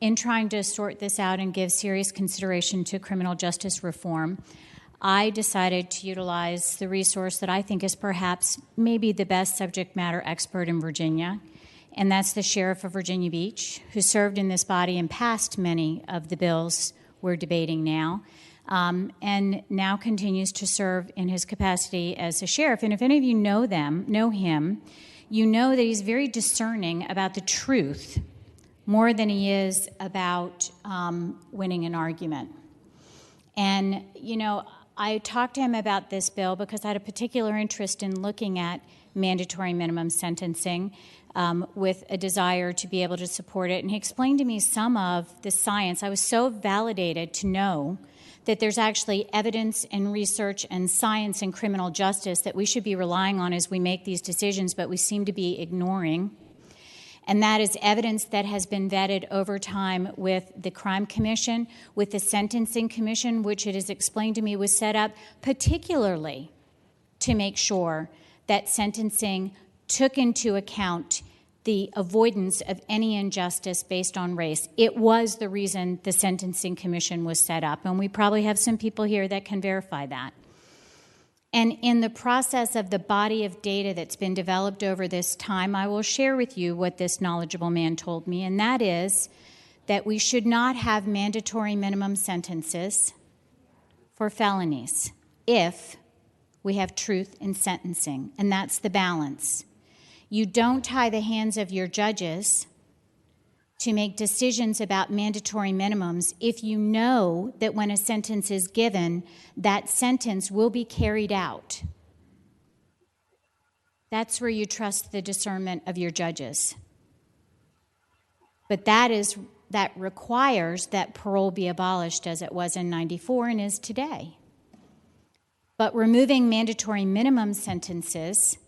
in trying to sort this out and give serious consideration to criminal justice reform, I decided to utilize the resource that I think is perhaps maybe the best subject matter expert in Virginia, and that's the Sheriff of Virginia Beach, who served in this body and passed many of the bills we're debating now, and now continues to serve in his capacity as a sheriff. And if any of you know him, you know that he's very discerning about the truth more than he is about winning an argument. And, you know, I talked to him about this bill because I had a particular interest in looking at mandatory minimum sentencing with a desire to be able to support it. And he explained to me some of the science. I was so validated to know that there's actually evidence and research and science in criminal justice that we should be relying on as we make these decisions, but we seem to be ignoring. And that is evidence that has been vetted over time with the Crime Commission, with the Sentencing Commission, which it is explained to me was set up particularly to make sure that sentencing took into account the avoidance of any injustice based on race. It was the reason the Sentencing Commission was set up, and we probably have some people here that can verify that. And in the process of the body of data that's been developed over this time, I will share with you what this knowledgeable man told me, and that is that we should not have mandatory minimum sentences for felonies if we have truth in sentencing, and that's the balance. You don't tie the hands of your judges to make decisions about mandatory minimums if you know that when a sentence is given, that sentence will be carried out. That's where you trust the discernment of your judges. But that requires that parole be abolished as it was in '94 and is today. But removing mandatory minimum sentences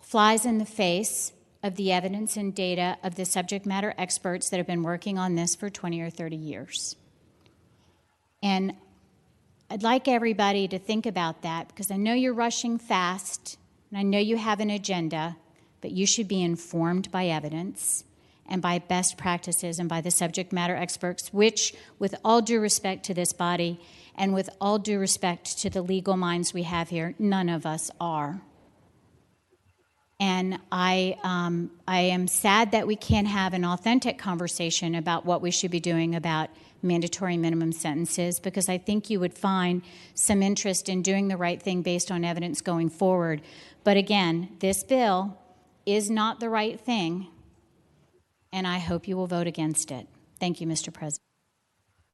flies in the face of the evidence and data of the subject matter experts that have been working on this for 20 or 30 years. And I'd like everybody to think about that, because I know you're rushing fast, and I know you have an agenda, but you should be informed by evidence and by best practices and by the subject matter experts, which, with all due respect to this body and with all due respect to the legal minds we have here, none of us are. And I am sad that we can't have an authentic conversation about what we should be doing about mandatory minimum sentences, because I think you would find some interest in doing the right thing based on evidence going forward. But again, this bill is not the right thing, and I hope you will vote against it. Thank you, Mr. President.